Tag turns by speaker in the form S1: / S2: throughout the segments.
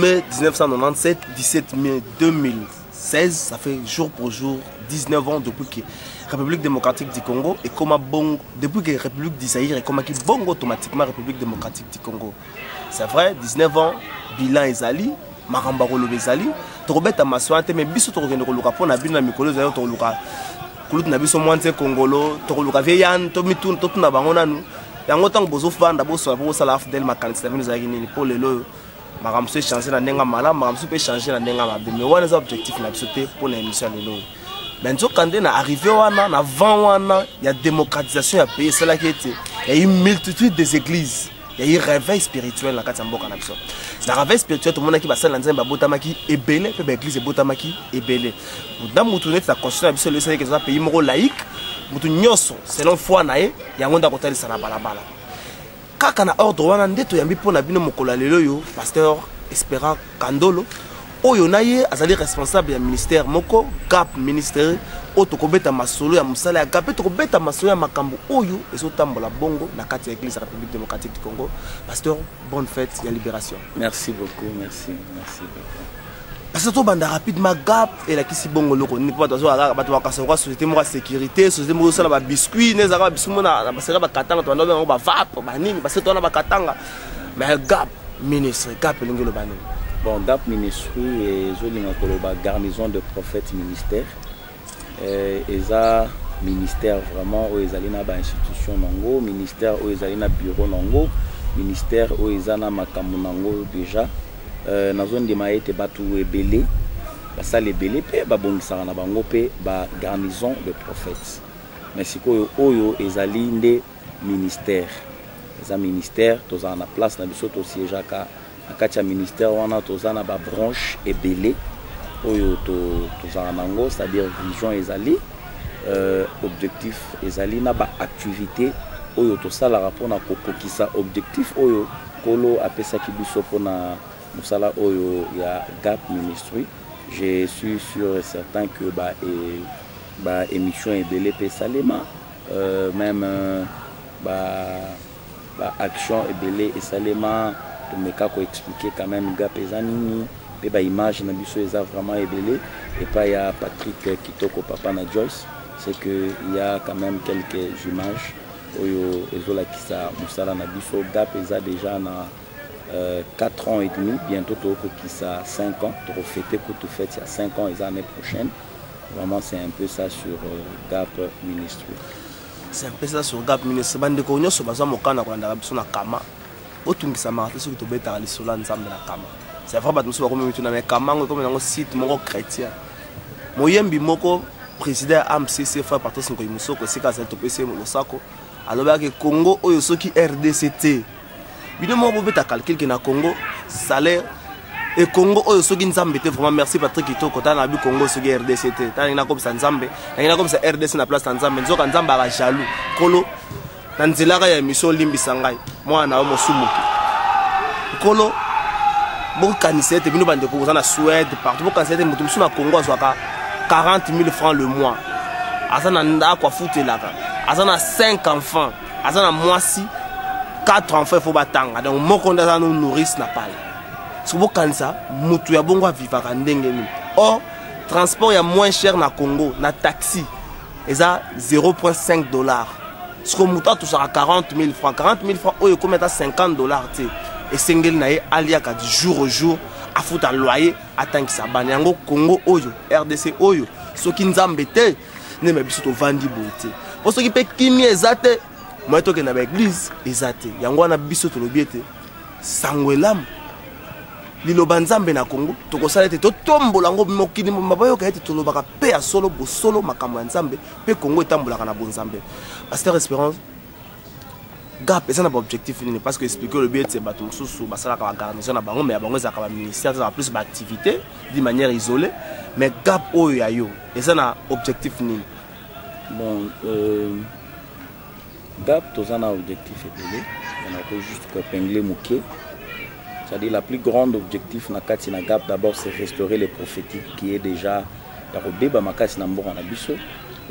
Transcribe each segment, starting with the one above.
S1: mai 1997, 17 mai 2016, ça fait jour pour jour 19 ans depuis que la République démocratique du Congo est comme bon, depuis que la République d'Isaïr est comme qui bon automatiquement la République démocratique du Congo. C'est vrai, 19 ans, bilan ezali, maramba rolo ezali, trobeta maswante mais biso to rokende koluka pona bino na mikolo zayo to luka kulut na biso mwanze Kongolo, to luka vieyan to mitun to tuna bango nanu. Yango tango bozo fanda boso bo sala afdel makanisa bino zaki nini pour lelo makamso changer na ndenga mala makamso pe changer na ndenga mabe mais wana za objectif na biso te pour la émission lelo. Maintenant quand on est arrivé wana na vent wana il y a démocratisation ya pays cela qui était il y a une multitude des églises. Il y a eu un réveil spirituel dans le Mboka. Le réveil spirituel, tout le monde qui va s'aller dans Botamaki est belé, puis l'église est Botamaki est belé. Dans le monde, la constitution de l'Église est un pays laïque, selon foi, il y a un monde à côté de ça. Quand on a ordre, on a dit que le pasteur Espérant Kandolo, oyo naye azali responsable du ministère moko gap ministère otokobeta masolo ya musala ya gap tokobeta masolo ya makambo oyo ezotambola bongo na kati ya église République démocratique du Congo. Pasteur, bonne fête ya libération.
S2: Merci beaucoup, merci beaucoup.
S1: Parce que to banda rapidement gap et la kisi bongo loko ni pas tozo ala bato bakasoko société mo sécurité société mo sala ba biscuit ne zaka bisumo na basera bakatanga to ndo ba vape ba nini parce que to na bakatanga mais gap ministre gap lingelo banini.
S2: Bon, GAP Ministry et la garnison de prophètes ministère. Et ça, ministère vraiment où ils allaient dans institution nango, ministère où ils allaient dans bureau nango, ministère où ils allaient dans makambo nango déjà. Dans zone de maïté batu ebélé, ça les belé pe ba bongisara na bango pe ba garnison de prophètes. Mais c'est quoi oyo ils allaient dans ministère. Les ministères, tous en la place na biso to siège ka akatia ministère wana tozana ba branche ebélé oyo tozana nango c'est-à-dire vision ezali objectif ezali na ba activité oyo tosala rapport na kokokisa objectif oyo kolo apesa kibiso pona musala oyo ya GAP Ministry. Je suis sûr et certain que ba émission ebélé pe salema même ba action ebélé et salema mais quand on expliquer quand même gap ezanini pe ba image na biso eza vraiment ébélé et pas il y a Patrick Kitoko papa na Joyce c'est que il y a quand même quelques images oyo ezola kisa musala na biso gap eza déjà na 4 ans et demi bientôt to kisa 5 ans to fêter ko tout fête il y a 5 ans et l'année prochaine vraiment c'est un peu ça sur GAP Ministry.
S1: C'est un peu ça sur GAP Ministry bande ko nyoso baza mokana ko ndaka biso na kama. C'est vrai que nous sommes comme un site chrétien. Moyembi moko président AMCC fait partie de Musoko c'est quand c'est PC Mosako alors que Congo oyo soki RDCT bino mo beta calcul que na Congo salaire et Congo oyo soki nzambe te vraiment merci Patrick Kitoko tana bi Congo soki RDCT tana comme ça nzambe tana comme ça RDC na place nzambe nzoka nzambe ara jaloux kolo nanzelaka ya mission limbisa ngai mwana wa mosumuki kolo bokanisete bino bande ko na Suède partout bokanisete mutu musu na Congo azwaka 40 000 francs le mois azana nda kwa futelaka azana 5 enfants azana mwasi 4 enfants faut batanga donc moko ndaza no nourrice na pale so bokanisa mutu ya bongo vivaka ndenge ni or transport ya moins cher na Congo na taxi eza 0.5 $. Ce que mouta tout ça 40 000 francs. 40 000 francs, oh, comme à 50 $. Et Sengel nae aliaka du jour au jour, à foutre un loyer, à tant que ça banyango Congo oyo, RDC oyo. Ce qui nous embête, ne me biso to vandi beauté. Pour ceux qui paient kimi ezate, moi to que na l'église ezate. Yango na biso to lobiete. Sangwelam. Lilo banzambe na Congo, to ko salete to tombola ngo mokini mabayo ka ete to lobaka pe ya solo bo solo makambo nzambe, pe Congo etambola kana bonzambe. Pasteur Espérance gap eza na ba objectif nini parce que expliquer le but c'est bato mususu basala ka garnison na bango mais bango za ka ministère ça plus ba activité d'une manière isolée mais gap oyo ya yo eza na objectif nini.
S2: Bon gap tozana objectif ebele on a juste ko épingler muke. C'est-à-dire la plus grande objectif na kati na gap d'abord c'est restaurer les prophétiques qui est déjà la robeba makasi na mbora na biso.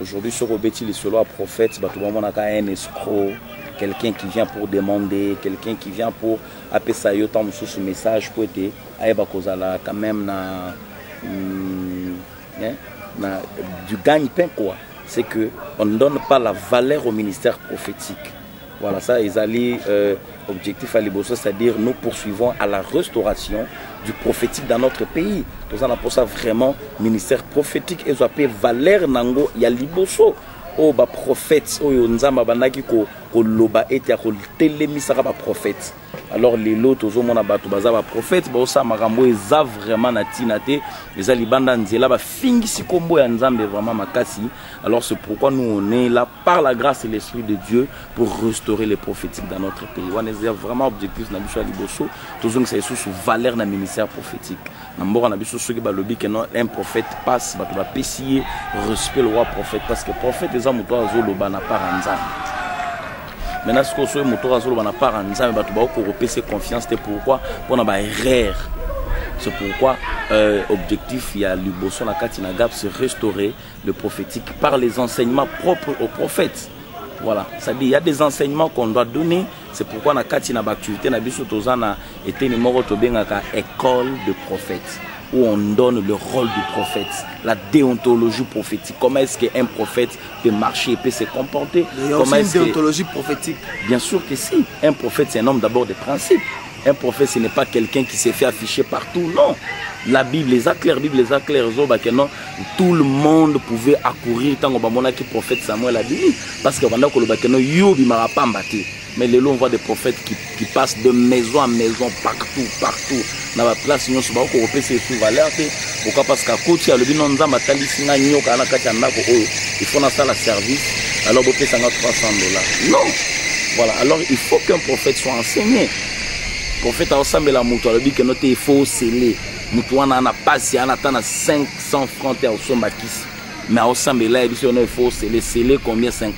S2: Aujourd'hui sur robeti les solo prophètes bato ba monaka un escroc quelqu'un qui vient pour demander, quelqu'un qui vient pour appeler ça yo tant ce message pour être aïba kozala quand même du gagne-pain quoi. C'est que on ne donne pas la valeur au ministère prophétique. Voilà, ça ils allaient objectif à l'Iboso, c'est-à-dire nous poursuivons à la restauration du prophétique dans notre pays. Nous avons pour ça vraiment ministère prophétique et appelé valeur nango ya l'Iboso. Oh ba prophète, oh nzamba bandaki ko loba ete ko telemisaka ba prophète. Alors les lots aux hommes bato baza ba prophète ba osa makambo eza vraiment na tinate les alibanda nzela ba fingisi kombo ya nzambe vraiment makasi. Alors c'est pourquoi nous on est là par la grâce et l'esprit de Dieu pour restaurer les prophétiques dans notre pays. On est vraiment objectif na biso liboso toujours c'est sous valeur na ministère prophétique. Na mbora na biso soki ba lobi que non un prophète passe bato ba pesier respect le roi prophète parce que prophète eza moto azoloba na par nzambe. Maintenant, ce que soit moto azolo bana part en nzambe bato ba ko repese confiance c'est pourquoi pour na ba erreur. C'est pourquoi objectif il y a Liboso na Katina Gap c'est restaurer le prophétique par les enseignements propres aux prophètes. Voilà, c'est-à-dire il y a des enseignements qu'on doit donner, c'est pourquoi na Katina ba activité na biso tozana était numéro to bengaka école de prophètes où on donne le rôle du prophète, la déontologie prophétique. Comment est-ce qu'un prophète peut marcher, peut se comporter?
S1: Il y a aussi une déontologie prophétique.
S2: Bien sûr que si. Un prophète, c'est un homme d'abord de principe. Un prophète, ce n'est pas quelqu'un qui s'est fait afficher partout. Non. La Bible les a clairs, tout le monde pouvait accourir tant qu'on a que prophète Samuel a dit. Parce que pendant que le yo bimara pas mbatté. Mais les lots, on voit des prophètes qui passent de maison à maison, partout. Dans la place, nous sommes beaucoup repérés sous valeur. Pourquoi? Parce qu'à côté, il y a le matali singa nyoka ana kachanda ko il faut na sala service. Alors, vous payez $300. Non. Voilà. Alors, il faut qu'un prophète soit enseigné. Le prophète a ensemble la mouton. Il faut sceller. Mouton a passé, on attend 500 francs au sombakis. Mais ensemble là, il faut sceller combien? $50.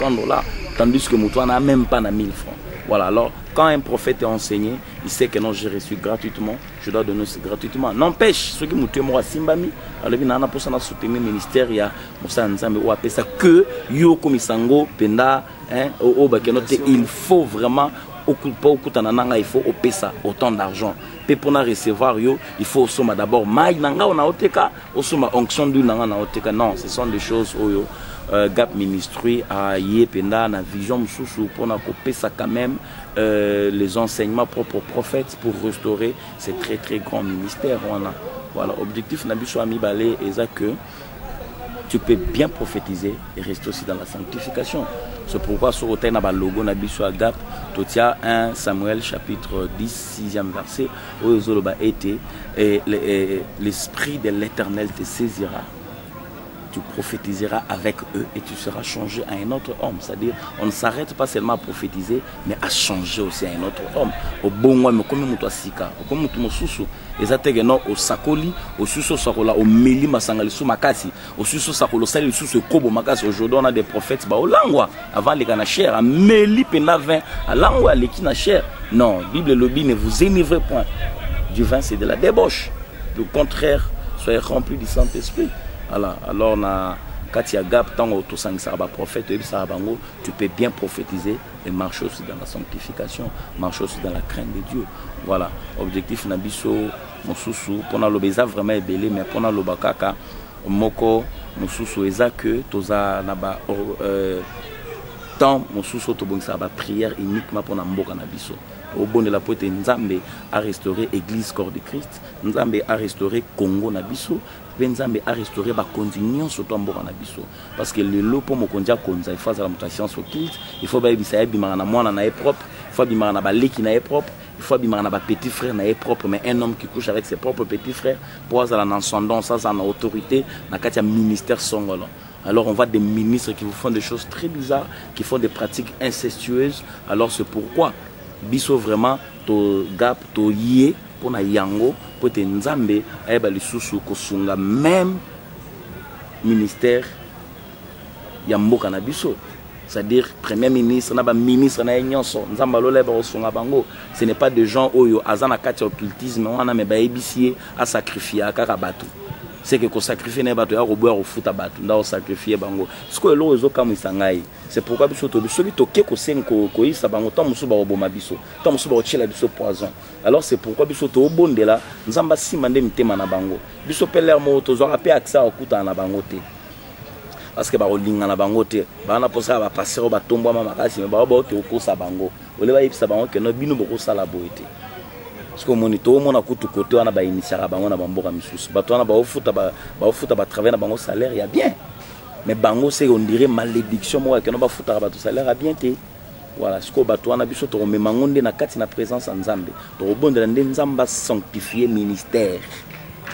S2: Tandis que Mouton n'a même pas 1000 francs. Voilà, alors quand un prophète est enseigné, il sait que non, j'ai reçu gratuitement, je dois donner gratuitement. N'empêche, ceux qui m'ont témoigné à Simbami, alors il y a un soutenir le ministère, il y a ça que yo komisango penda, il faut vraiment il faut opérer ça autant d'argent. Pour recevoir il faut d'abord maï nanga on a oteka, onction du nanga na oteka. Non, ce sont des choses où Gap Ministry a yependa na vision msusu pour na couper ça quand même les enseignements propres aux prophètes pour restaurer ces très grand ministère. Voilà, objectif na biso ami balé et ça que tu peux bien prophétiser et rester aussi dans la sanctification. C'est pourquoi sur le terrain logo na biso à Gap, tu as 1 Samuel chapitre 10 6e verset où Zoloba était et l'esprit de l'Éternel te saisira. Tu prophétiseras avec eux et tu seras changé à un autre homme. C'est-à-dire, on ne s'arrête pas seulement à prophétiser, mais à changer aussi à un autre homme. Au bon moment, comme nous sika, comme nous susu, les atégenos au sakoli, au susu sakola, au meli masangali sou makasi, au susu sakolo sali susu kobo makasi. Aujourd'hui, on a des prophètes ba au langwa avant les gana cher, à meli pena vin, à langwa les qui na cher. Non, Bible lobby ne vous énivrez point. Du vin, c'est de la débauche. Le contraire, soyez remplis du Saint-Esprit. Voilà. Alors, quand il y a Gap, prophète, tu peux bien prophétiser et marcher aussi dans la sanctification, marcher aussi dans la crainte de Dieu. Voilà. Objectif Nabiso, Mosusu, pour nous le vraiment ébélé, mais pour nous le bakaka, Moko, Mosusu, Eza que, Toza, Naba, tant Mosusu, Tobonsa, prière uniquement pour Namboka Nabiso. Au bon de la poète Nzambe a restauré l'église corps de Christ, Nzambe a restauré Congo Nabiso, Nzambe a restauré la continuation sur ton bord Nabiso. Parce que le lot pour me conduire konza, il faut la mutation sur culte, il faut bien bisaï bimana moana na propre, il faut bimana balé qui na propre, il faut bimana ba petit frère na propre, mais un homme qui couche avec ses propres petits frères pour avoir en ascendance, ça en autorité, na katia ministère songolo. Alors on voit des ministres qui vous font des choses très bizarres, qui font des pratiques incestueuses. Alors c'est pourquoi biso vraiment to Gap to yé pour na yango pour te nzambe ayeba lisusu kosunga même ministère ya mboka na biso, c'est-à-dire premier ministre na ba ministre na nyonso nzamba lo leba kosunga bango. Ce n'est pas des gens oyo azana kati occultisme wana me ba ebisie à sacrifier kaka bato. c'est que sacrifier na bato ya roboya refuta bato nda sacrifier bango siko elo ezo kamisa ngai c'est pourquoi biso to biso bitoke ko senko ko isa bango tant musu ba oboma biso tant musu ba ochela biso poison alors c'est pourquoi biso to obondela nzamba sima nde mitema na bango biso peler mo to zo rapé accès okuta na bango te parce que ba olinga na bango te ba na posa ba passer ba tombo ma makasi me ba te okosa bango ole ba yipisa bango ke no bino boko sala boete parce que monito mona kutu côté wana ba initiara bango na bamboka misusu bato wana ba ofuta ba travailler na bango salaire ya bien mais bango c'est on dirait malédiction moi que no ba futa ba salaire ya bien te voilà ce que bato wana biso to memango nde na kati na présence en Nzambe to bondela nde Nzamba sanctifier ministère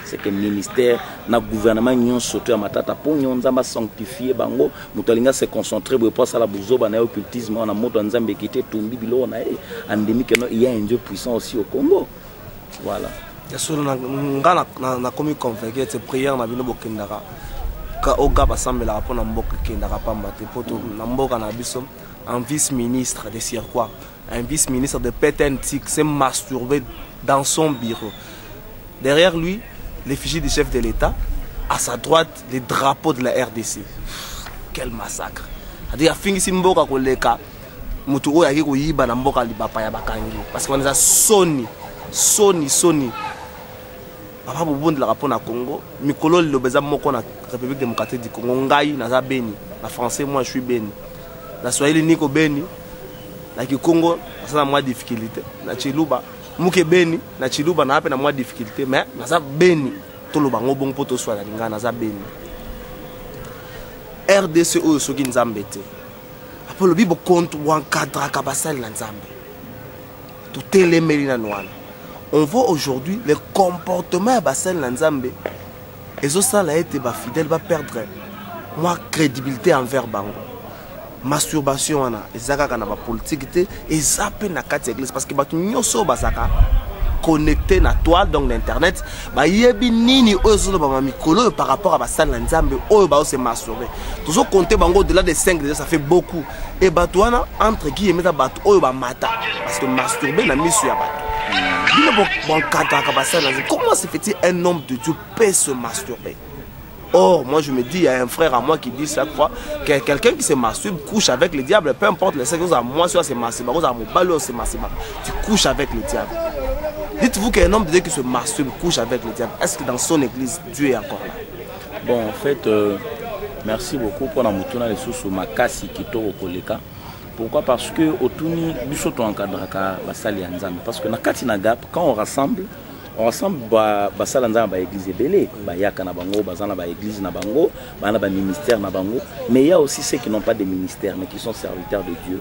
S2: c'est que ministère na gouvernement nyon soto ya matata pour nyon Nzamba sanctifier bango mutolinga se concentrer pour ça la buzoba na occultisme na moto Nzambe qui était tumbi bilo na endémique no il y a un Dieu puissant aussi au Congo voilà
S1: sur na komi convaincu cette prière na bino bokendaka ka oga basambela pour na mboka kendaka pamba te poto na mboka na biso un vice-ministre de Cirquois, un vice-ministre de Pétentique s'est masturbé dans son bureau. Derrière lui, l'effigie du chef de l'État, à sa droite, les drapeaux de la RDC. Quel massacre! C'est-à-dire, il y a mboka koleka, mutu oyo yaki koyiba na mboka libapa ya bakangi parce qu'on a Sony. Papa bobondi la rapport na Congo, mikolo lobeza moko na République démocratique du Congo, ngai naza Beni, na français moi je suis Beni. Na Swahili niko Beni, na Kikongo na mwa difficulté, na Chiluba muke Beni, na Chiluba na ape na mwa difficulté, mais naza Beni toloba ngobong poto swala linga naza Beni. RDC oyo soki Nzambe te. Apolo bibo compte wan cadre ka basali na Nzambe. Tout est les melina noana. On voit aujourd'hui les comportements basali na Nzambe. Et ça là été ba fidèle va perdre moi crédibilité envers bango. Masturbation wana ezaka kana ba politique te ezape na kati église parce que batu nyoso bazaka connecté na toile donc l'internet ba yebi nini ozo ba mikolo par rapport à basala Nzambe oyo ba se masturber toujours compter bango au-delà de 5 déjà ça fait beaucoup et batu wana entre guillemets za batu oyo ba mata parce que masturber na misu ya batu bino bon kata basala comment se fait-il un homme de Dieu peut se masturber? Or, moi je me dis, il y a un frère à moi qui dit chaque fois que quelqu'un qui se masturbe couche avec le diable, peu importe les sexe, à moi, soit c'est masturbe, à mon ballon, c'est masturbe, tu couches avec le diable. Dites-vous qu'un homme de Dieu qui se masturbe couche avec le diable, est-ce que dans son église, Dieu est encore là?
S2: Bon, en fait, merci beaucoup pour la moutona les sous makasi qui au koleka. Pourquoi? Parce que au Tuni, bisoto encadraka basali Nzambe. Parce que na katina gap, quand on rassemble basala Nzambe ba église belé, ba yaka na bango, bazana ba église na bango, bana ba ministère na bango, mais il y a aussi ceux qui n'ont pas de ministère mais qui sont serviteurs de Dieu,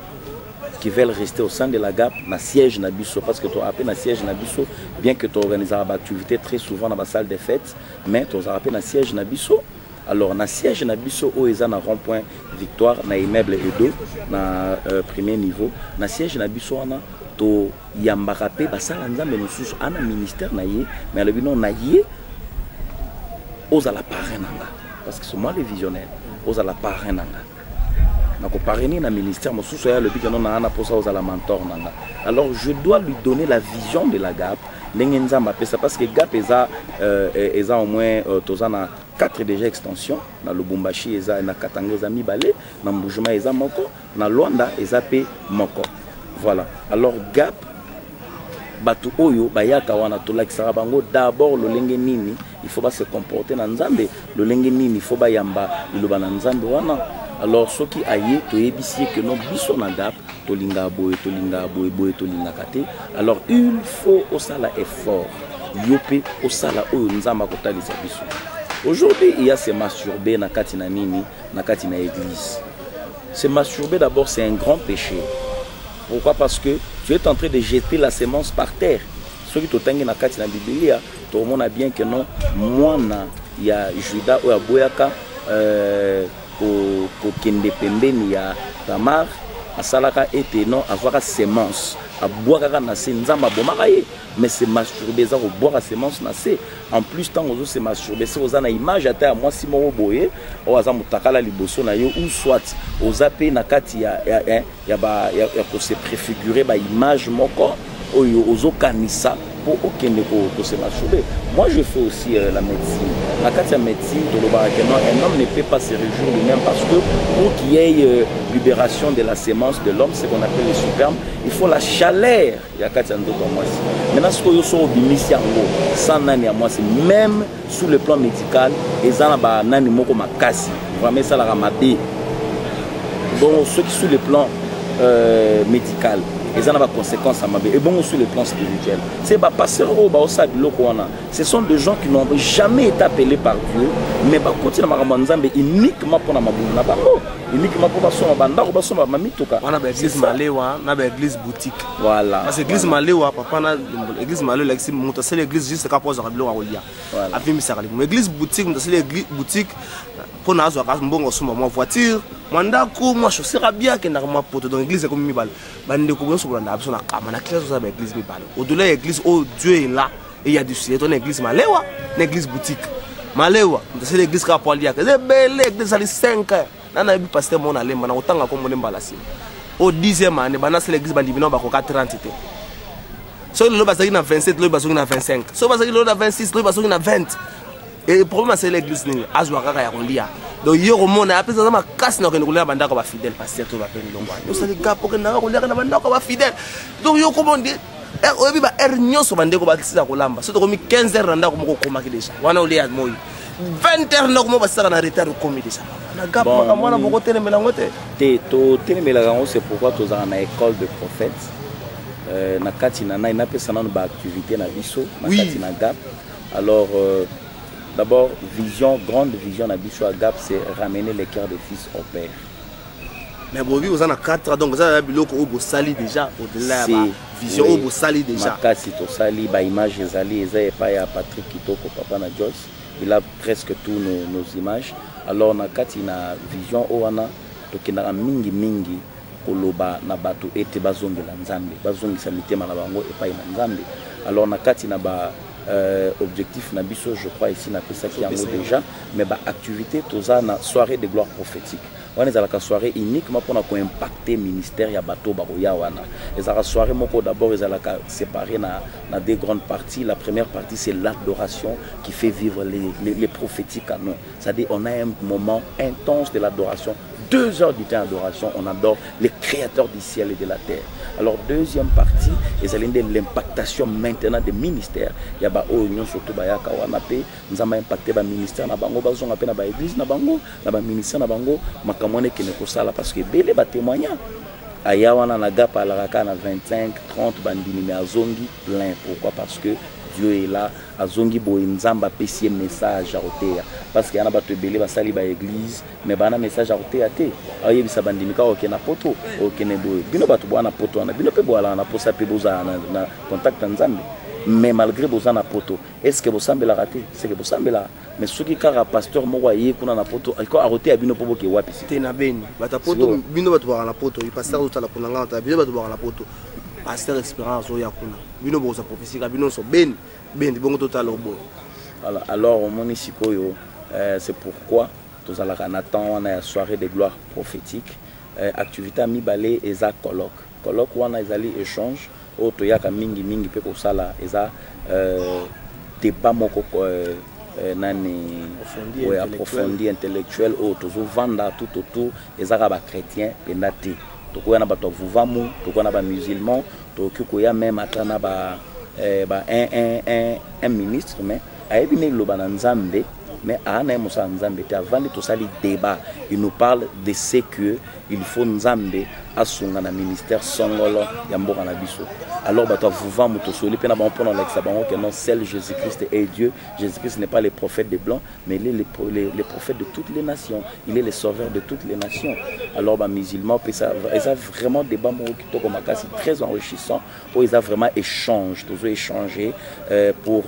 S2: qui veulent rester au sein de la gap, na siège na biso parce que tu appelles na siège na biso, bien que tu organises ba activité très souvent dans la salle des fêtes, mais tu appelles na siège na biso. Alors na siège na biso o eza na rond-point Victoire na immeuble Edo na premier niveau, na siège na biso wana to yambaka pe basala Nzambe mosusu ana ministère na ye mais le bino na ye ozala parrain nanga parce que c'est moi le visionnaire ozala parrain nanga na ko parrainer na ministère mosusu ya le bino na ana posa ozala mentor nanga. Alors je dois lui donner la vision de la GAP ndenge Nzambe apesa parce que GAP eza au moins tozana 4 déjà extension na Lubumbashi eza na Katanga eza mibale na Mbujuma eza moko na Luanda eza pe moko. Voilà. Alors gap batu oyo bayaka wana tolakisaka bango d'abord lolenge nini il faut pas se comporter na Nzambe lolenge nini il faut ba yamba iloba na Nzambe wana. Alors soki aye to yebisi que non biso na gap tolinga boye tolinga kate. Alors il faut osala effort yope osala oyo Nzamba kotalisa biso. Aujourd'hui il y a se masturber na kati na nini na kati na église. Se masturber d'abord c'est un grand péché. Pourquoi? Parce que tu es en train de jeter la semence par terre. Ceux qui t'ont na kati na Biblia, tout le monde a bien que non. Moi na ya Juda ou ya Boyaka ko kende pembeni ya Tamar asalaka ete non avoir semence a boire na se Nzamba bomaka ye mais c'est masturber ça ko boire semence na se en plus tant ozo se masturber c'est oza na image ata moi si mo boye o aza mutakala liboso na yo ou soit oza pe na kati ya ko se préfigurer ba image moko oyo ozo kanisa pour aucun de se masturber. Moi, je fais aussi la médecine. La médecine, un homme ne peut pas se réjouir lui-même parce que pour qu'il y ait libération de la sémence de l'homme, ce qu'on appelle le sperme, il faut la chaleur. Maintenant, ce que je suis sans nani à moi, c'est même sur le plan médical, ils ont nani moko makasi. Vraiment, ça la ramabé. Bon, ceux qui sur le plan médical, ils ont des conséquences à ma vie. Et bon, sur le plan spirituel, c'est pas passer au bas ce sont des gens qui n'ont jamais été appelés par Dieu, mais par contre, uniquement pour la uniquement pour la banda, pour la mamitoka.
S1: On a l'église Maléwa, on a l'église boutique.
S2: Voilà.
S1: Parce que l'église Maléwa, papa, on a l'église Maléwa, c'est l'église juste qu'à poser à Rolia. L'église boutique, c'est l'église boutique. Pour nous avoir une voiture, moi je suis bien que nous pour dans l'église comme Mibal. Bande comme sur la besoin na classe dans l'église Mibal. Au-delà de l'église où Dieu est là et il y a du ciel. Dans l'église Maléwa, l'église boutique. Maléwa, c'est l'église qui a parlé. C'est belle église à 5 ans. Nana bi pasteur mon allé mana otanga comme mon embalasi. Au 10e année, bana c'est l'église bandivino ba ko 30 té. So le basaki na 27, le basaki na 25. So basaki le na 26, le basaki na 20. Et le problème c'est l'église ni azwaka ya kolia. Donc yo komona après ça ma casse na ko kolia banda ko ba fidèle pasteur to ba peni longwa. Yo sali gars pour que na kolia na banda ko ba fidèle. Donc yo komande oyebi ba nyonso bande ko ba kisisa kolamba. So to komi 15 heures randa ko moko komaki déjà. Wana olia moyi. 20 heures na ko ba sara na retard ko komi déjà. Na gap ma mwana boko telemela ngote.
S2: To telemela ngo c'est pourquoi to za na école de prophètes. Na kati na na pesa na ba activité na biso, na kati na gap. Alors d'abord, grande vision à Bichou à Gap, c'est ramener les cœurs des fils au Père.
S1: Mais bon, vous avez 4 ans, donc vous avez un sali déjà, au-delà de la vision, au sali déjà.
S2: C'est au sali, image Zali, et Patrick Kitoko, Papa na Joyce, il a presque tous nos images. Alors, on a 4 vision, on a mingi, koloba na bato ete bazongi la nzambe, bazongi sa mitema na bango et pas na nzambe. Alors, on a 4 objectif na biso je crois ici na pesa qui yango déjà mais ba activité toza na soirée de gloire prophétique on est à la soirée uniquement pour ko impacter ministère ya bato ba ya wana et ça soirée moko d'abord ils allaka séparer na deux grandes parties. La première partie c'est l'adoration qui fait vivre les prophétiques à nous, c'est-à-dire on a un moment intense de l'adoration, 2 heures du temps d'adoration, on adore les créateurs du ciel et de la terre. Alors deuxième partie, ils allaient de l'impactation maintenant des ministères. Il y a ba union surtout ba yaka wana pe, nous avons impacté ba ministère na bango, ba zonga pe na ba église na bango, na ba ministère na bango, makamone ki ne ko sala parce que belé ba témoignant. Aya wana na gap à la na 25, 30 bandini mais azongi plein. Pourquoi? Parce que Dieu est là, azongi boinzamba pesi message à otea parce qu'il y a ba to belé ba sali ba église mais ba na message à otea te. Ayebi sa bandini ka okena poto, okene boy. Bino ba to bwana poto na bino pe boala na posa pe boza na contact nzambe. Mais malgré bozana poto, est-ce que vous semblez la rater? C'est que vous semblez là. Mais ceux qui carrent pasteur Mowaye kuna na poto, il a arrêté à bino pobo qui wapi si.
S1: Tena beni, bata poto bino batu bara na poto, il pasteur utala kuna ngata, bino batu bara na poto. Pasteur expérience o yakuna. Bino boza prophétie, bino so beni, bongo total obo. Voilà,
S2: alors mon isikoyo, c'est pourquoi tous à la Nathan on a une soirée de gloire prophétique, activité mi balé et za colloque. Colloque on a ils échange. Oto yaka mingi pe ko sala eza débat moko nani approfondi intellectuel oto zo vanda tout autour eza ba chrétien penate to ko na bato vuvamu to ko na ba musulman to ko ya même atana ba un ministre mais ayebi ne lo bana nzambe mais ana musa nzambe te avant de sali débat il nous parle de ce que il faut nzambe asunga na ministère songolo ya mboka na biso. Alors bato vuva muto soli pe na ba pona l'exa bango que non seul Jésus-Christ est Dieu. Jésus-Christ n'est pas le prophète des blancs mais il est le prophète de toutes les nations, il est le sauveur de toutes les nations. Alors ba musulmans pe ça ils ont vraiment débat mo ki to makasi très enrichissant où ils ont vraiment échangé, toujours échangé pour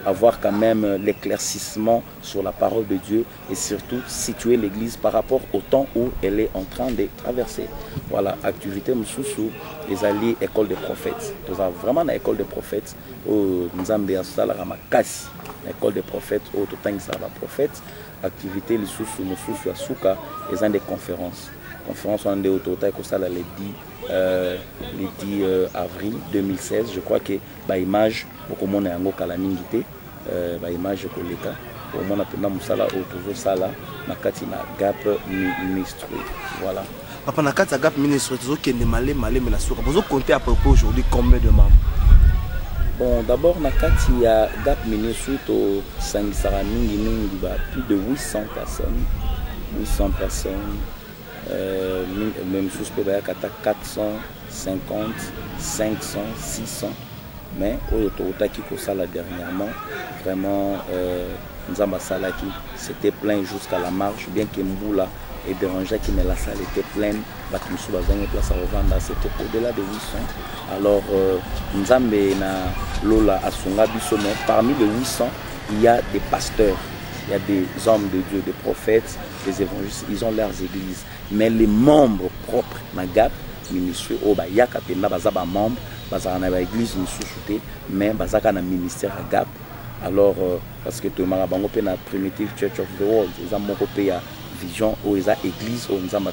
S2: avoir quand même l'éclaircissement sur la parole de Dieu et surtout situer l'église par rapport au temps où elle est en train de traverser. Voilà, activité Moussoussou, les alliés école des prophètes. Nous avons vraiment une école des prophètes où nous avons Makasi, l'école des prophètes où tout le temps prophète. Activité Moussoussou, Moussoussou, Asuka, ils ont des conférences. conférence en Déotota et ça le 10 avril 2016. Je crois que bah image beaucoup monde est en calamité, bah image collecta. Au moins on a musala autour sala na kati na gap ministre. Voilà.
S1: Papa na kati gap ministre toujours qui est malé mais la souka. Vous comptez à peu près aujourd'hui combien de membres?
S2: Bon, d'abord na kati ya gap ministre to sangisara mingi ba plus de 800 personnes. 800 personnes. Même chose que 450, 500, 600. Mais au qui ça là dernièrement, vraiment, c'était plein jusqu'à la marche, bien que Mboula et Béranger qui mais la salle était pleine, c'était au-delà de 800. Alors, Nzambe na Lola Asunga Bissome, parmi les 800, il y a des pasteurs. Il y a des hommes de Dieu, des prophètes, des évangélistes, ils ont leurs églises. Mais les membres propres, Nagap, ministre, il y a des membres, il y a des églises, mais il y a un ministère à Gap. Alors, parce que tu as la Primitive Church of the World, ils ont une vision, ils ont une église, ils ont une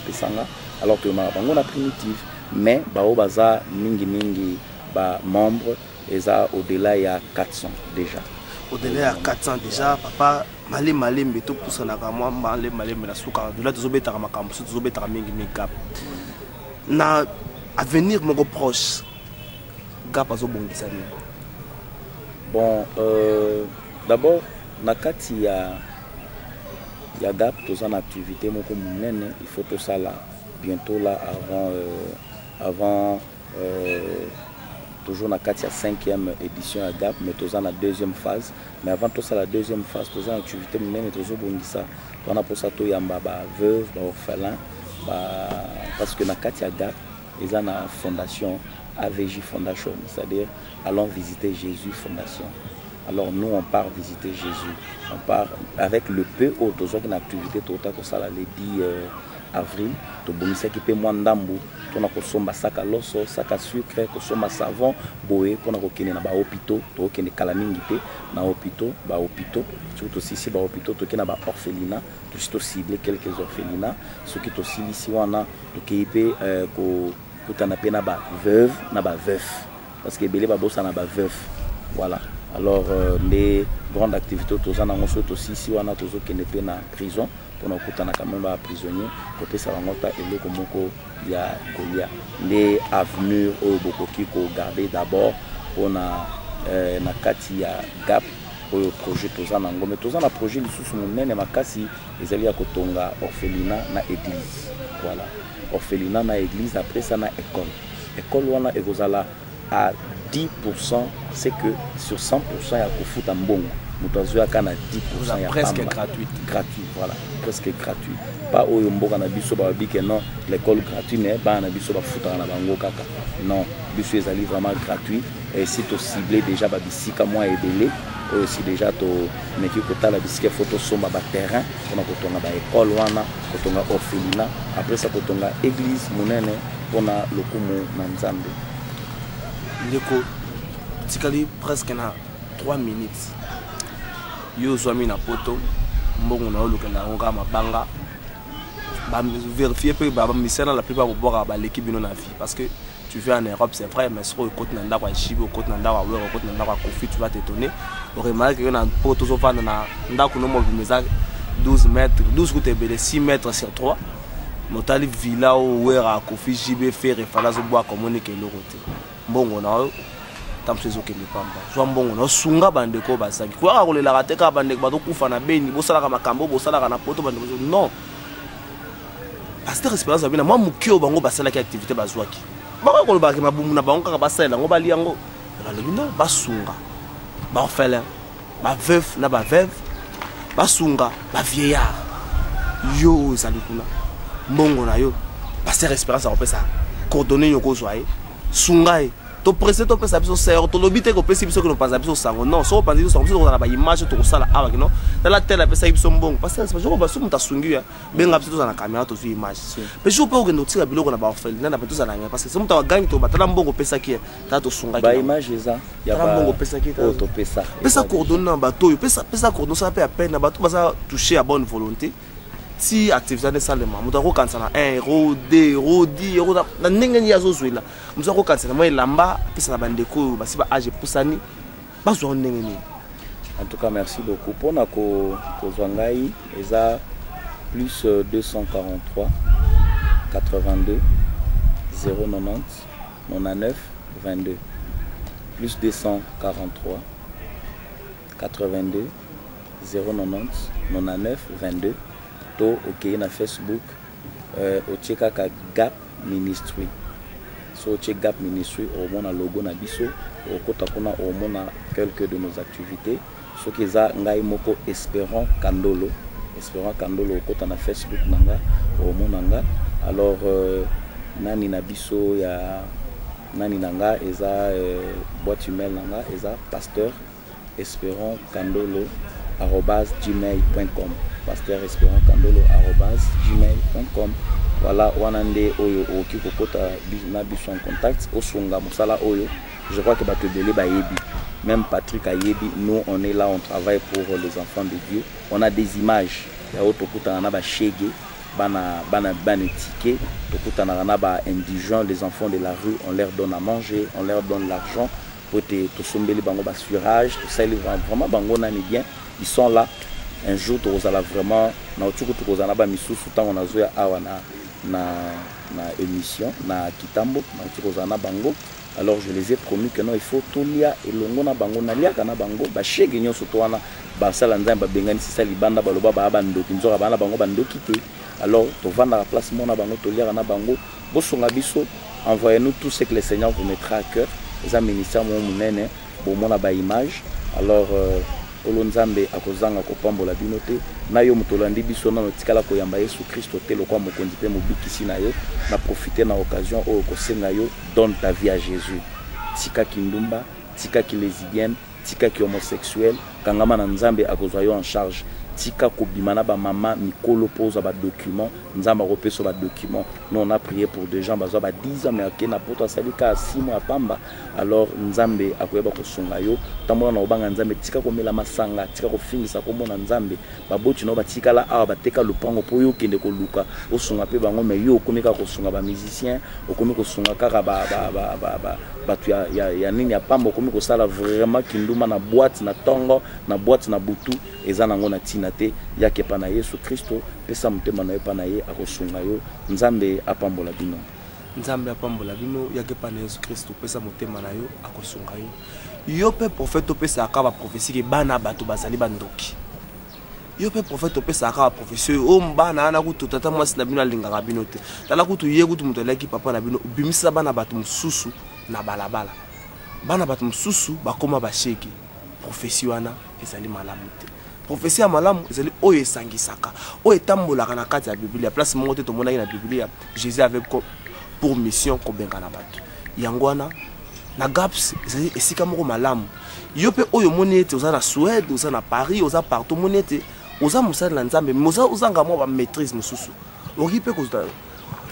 S2: alors tu as la Primitive, mais il y a mingi membres, ils ont au-delà, il y a 400 déjà.
S1: Au-delà de 400 déjà, papa, malé mais tout pour ça na moi malé mais la souka de là tu obéta ma campus tu obéta mingi gap na avenir mon proche gap azo bongisa ni.
S2: Bon, d'abord na kati ya gap tous en activité mon communene il faut tout ça là bientôt là avant toujours dans la 5e édition à Gap, mais toujours dans la deuxième phase. Mais avant tout ça, la deuxième phase, toujours en activité, mais toujours bon ça. On a pour ça tout yamba veuve, orphelin, parce que dans la Gap, ils ont une fondation AVJ Fondation, c'est-à-dire allons visiter Jésus Fondation. Alors nous on part visiter Jésus, on part avec le peu toujours une activité totale pour ça le 10 avril, to bonisa qui peut moins d'ambu. On a consommer sac à l'osso, sac à sucre, consommer savon, boé, on a reconnu na ba hôpitaux, to reconnu kalamingi pe, na hôpitaux, surtout si ba hôpitaux, to reconnu ba orphelinat, to juste cibler quelques orphelinats, ceux qui to ciblent ici on a, to qui peut ko kutanape na ba veuve, na ba veuf, parce que belé ba bossa na ba veuf, voilà. Alors les grandes activités, tous en ont aussi ici on a toujours qui n'est pas na prison. Pour nous coûter quand même prisonnier, pour que ça va monter et le comment il y a les avenues au Bokoki qu'on garder d'abord pour na katia gap pour le projet tous en ango mais tous en a projet les sous mon nene makasi les alliés à kotonga orphelinat na église voilà orphelinat na église après ça na école wana et vous allez à 10% c'est que sur 100% il y a kofuta mbongo. Nous avons 10%
S1: presque gratuit.
S2: Gratuit, voilà, presque gratuit. Pas au Yombo Kanabiso Babik, non, l'école gratuite n'est pas Nabiso Bafuta Nabango Kaka. Non, Bisso est vraiment gratuit. Et si tu ciblé déjà Babisika, moi et Belé, aussi déjà tu n'es que la bisque photo somba terrain, on a une école, on a orphelinat, après ça, on a église, on a le Kumu Nanzambe.
S1: L'école, c'est presque 3 minutes. Yo swami na poto mbongo na olukela ngoka mabanga ba vérifier pe ba misena la plupart boka ba l'équipe bino na vie parce que tu fais en Europe c'est vrai mais sur le côté nanda kwa chibo côté nanda wa wero côté nanda kwa kofi tu vas t'étonner on remarque que na poto so vanda na ndako no mo bimeza 12 mètres 12 côté belé 6 mètres sur 3 motali villa o wera kofi jibe faire fala zo boa communiquer le côté mbongo na tamsezo ke lipamba so mbongo no sunga bandeko bazaki kwa ko lela kateka bandeko bato kufa na beni bosala ka makambo bosala ka na poto bandeko non pasteur espérance abina moi mukio bango basala ki activité bazwaki bako ko lobaki mabumu na bango ka basala ngo bali yango balobi non basunga ba orphelin ba veuf na ba veuve basunga ba vieillard yo zali kuna mbongo na yo pasteur espérance apesa coordonner yoko zoaye sunga to presse to pesa biso sero to lobite ko pesa biso ko panza biso sango non so panza biso sango biso na ba image to sala awa kino la tela pesa biso mbongo parce que c'est pas so muta sungi ya benga biso na caméra to vi image mais je peux ko ndo tira biloko na ba orphelin na ba to za na parce que c'est muta wa gangi to batala mbongo pesa ki ta to sunga
S2: ba image eza ya ba
S1: mbongo pesa ki
S2: to pesa
S1: coordonner na ba to pesa coordonner ça peut à peine na ba to ba toucher à bonne volonté ti activité de salema mutu akokanisa na 1 euro 2 euro 10 euro na ndenge nini azozwela mutu akokanisa na mwa elamba apesa na bandeko oyo basi baage epusani bazwa ndenge nini.
S2: En tout cas, merci beaucoup. Pour Nako Kozwangai, ils ont plus 243 82 090 99 22. Plus 243 82 090 99 22. To ok na Facebook au Tcheka Gap Ministry. So au Gap Ministry au mona logo na biso au kota kuna au mona quelques de nos activités. Ce qui est ngai moko Espérant Kandolo au kota na Facebook nanga au monanga. Alors nani na biso ya nani nanga eza boîte email nanga eza pasteur Espérant Kandolo @gmail.com pasteur Espérant Kandolo @gmail.com. Voilà wanande oyo okiko kota na biso en contact osunga musala oyo. Je crois que Batebele Bayebi, même Patrick Ayebi, nous on est là, on travaille pour les enfants de Dieu. On a des images. Il y a autre chege, bana ticket, indigents, les enfants de la rue, on leur donne à manger, on leur donne l'argent pour te somber les bango bassurage, tout ça vraiment bango nani bien. Ils sont là. Un jour tu vas vraiment na otuko tu vas na ba misusu tant on a zoya awa na émission na Kitambo, na otuko na bango. Alors je les ai promis que non, il faut tout lire et l'ongona bango na lia kana bango ba shege nyoso to wana ba sala nzamba bengani sisa libanda baloba ba bando kinzora bana bango bando kité. Alors to vendre la place mona bango to lire kana bango bo songa biso, envoyez-nous tout ce que le Seigneur vous mettra à cœur. Les ministères mo munene bo mona ba image. Alors olonzambe akozanga kopambola binote na yo mutolandi biso na notikala koyamba Yesu Kristo te lokwa mokonzi pe mobikisi na yo na profiter na occasion o kosenga yo donne ta vie à Jésus. Tika kindumba, tika ki lesbienne, tika ki homosexuel, kangama na nzambe akozwa yo en charge. Tika kobimana ba mama mikolo pose ba document, nzamba repeso ba document. Nous on a prié pour des gens bazo ba 10 ans mais akena poto salika 6 mois pamba. Alors nzambe akoyeba kosunga yo, tamona na obanga nzambe tika komela masanga, tika kofingisa komona nzambe. Baboti no batika la awa bateka lupango po yo kende ko luka. Osunga pe bango mais yo komeka kosunga ba musicien, okomeka kosunga kaka batu ya nini ya pamba okomeka kosala vraiment kinduma na boîte na tongo, na boîte na butu ezana ngona tina te yake pa na Yesu Kristo pesa mutema na pa na ye akosunga yo nzambe apambola bino.
S1: Nzambe apambola bino yake pa na Yesu Kristo pesa mutema na yo akosunga yo. Yo pe prophète pesa akaba prophétie ke bana bato bazali bandoki. Yo pe prophète pesa akaba prophétie o mbana na kutu tata mwasi na bino alingaka bino te. Tala kutu ye kutu muto leki papa na bino bimisa bana bato mususu na balabala. Bana bato mususu bakoma basheki. Prophétie wana ezali malamu te. Prophétie ya malamu ezali oyo esangisaka oyo etambolaka na kati ya Biblia place moko te tomonaki na Biblia Jésus avait pour mission kobenga na bato yango wana na gaps ezali esika moko malamu yo pe oyo moni ete oza na Suède oza na Paris oza partout moni ete oza mosala na Nzambe mais ozanga mwa ba maîtrise mosusu oki pe kozala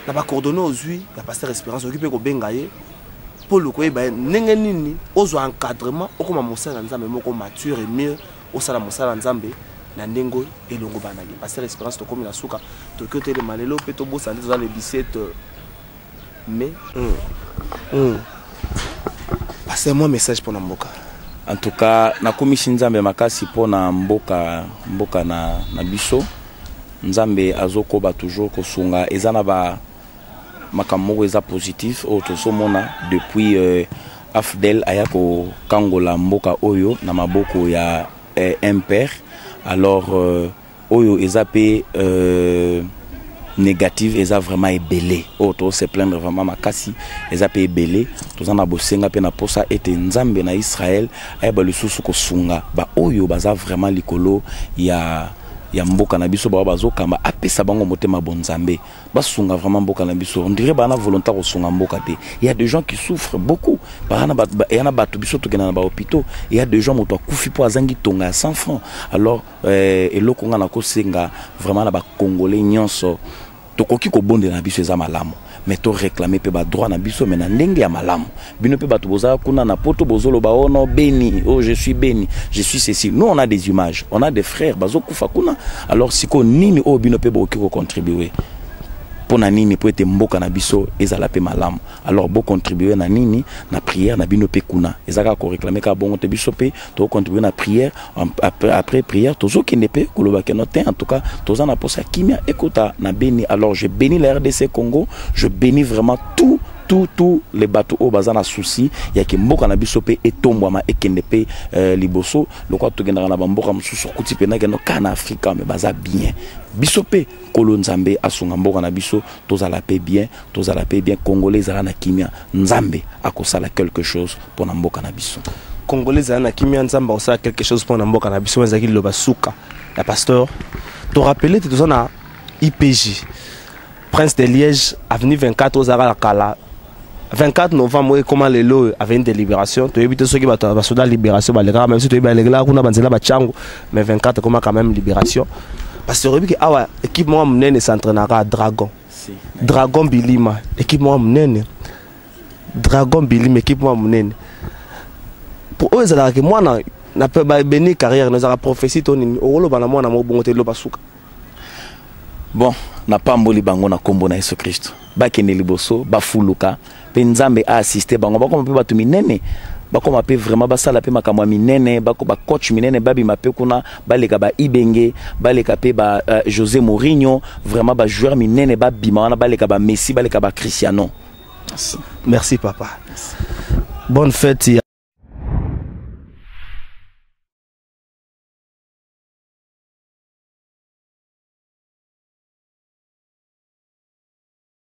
S1: na ba coordonner ozwi ya pasteur Espérance oki pe kobenga ye pour le koyeba ndenge nini ozwa encadrement okoma mosala na Nzambe moko mature et mieux osala mosala nzambe na ndengo elongo banali pasteur Espérance to komi na suka to kyote le malelo pe to bosa ndezo le 17 mai passer moi message pour na mboka.
S2: En tout cas na komisi nzambe makasi po na mboka na biso nzambe azokoba toujours kosunga ezana ba makamoko eza positif o to somona depuis Afdel ayako kangola mboka oyo na maboko ya impère. Alors oyo ezapé négative eza vraiment ebelé auto se plaindre vraiment makasi ezapé ebelé tozana bosenga pe na posa ete nzambe na Israël ayeba lisusu kosunga ba oyo baza vraiment likolo ya mboka na biso bazo kamba apesa bango motema bonzambe basunga vraiment mboka na biso on dirait bana volontaire kosunga mboka te. Il y a des gens qui souffrent beaucoup bana yana batu biso to kena na ba hôpitaux. Il y a des gens moto akufi po azangi tonga 100 francs. Alors eloko nga na kosenga vraiment na ba congolais nyonso tokoki ko bonde na biso eza malamu mais to réclamer pe ba droit na biso mais na ndenge ya malamu bino pe bato boza kuna na poto bozolo ba ono béni oh je suis béni je suis ceci. Nous on a des images, on a des frères bazo kufa kuna, alors siko nini o bino pe ba ko contribuer pona nini po ete mboka na biso ezala pe malamu, alors bo contribuer na nini na prière na bino pe kuna ezaka ko réclamer ka bongo te biso pe to contribuer na prière après prière tozo kende pe koloba ke note en tout cas toza na posa kimia ekota na béni. Alors je bénis la RDC Congo, je bénis vraiment tous les bateaux au bazana souci ya ke mboka na biso pe etombwama ekende pe liboso lokwa to gendaka na bamboka mususu kuti pe na keno kana Afrika me baza bien biso pe kolo nzambe asunga mboka na biso tozala pe bien congolais zala na kimia nzambe akosala quelque chose pour na mboka na biso
S1: congolais zala na kimia nzambe akosala quelque chose pour na mboka na biso wenzaki loba suka la pasteur to rappeler te tozana IPJ Prince de Liège avenue 24 aux Arala Kala 24 novembre comment les lots avaient une délibération tu évites ceux qui battent la libération même si tu es là on a banzela bachango mais 24 comment quand même libération parce que rebi que awa équipe moi mnene s'entraînera Dragon Dragon Bilima équipe moi mnene Dragon Bilima équipe moi mnene pour eux ça que moi na peut béni carrière nous a prophétie toni olo bana moi na mo bongote lo basuka
S2: bon na pamboli bango na kombo na Yesu Christ bakene liboso bafuluka pe nzambe a assister bango bakoma pe batu minene bakoma pe vraiment basala pe makamwa minene bako ba coach minene babi mape kuna baleka ba Ibenge baleka pe ba José Mourinho vraiment ba joueur minene ba bima wana baleka ba Messi baleka ba Cristiano.
S1: Merci papa. Bonne fête.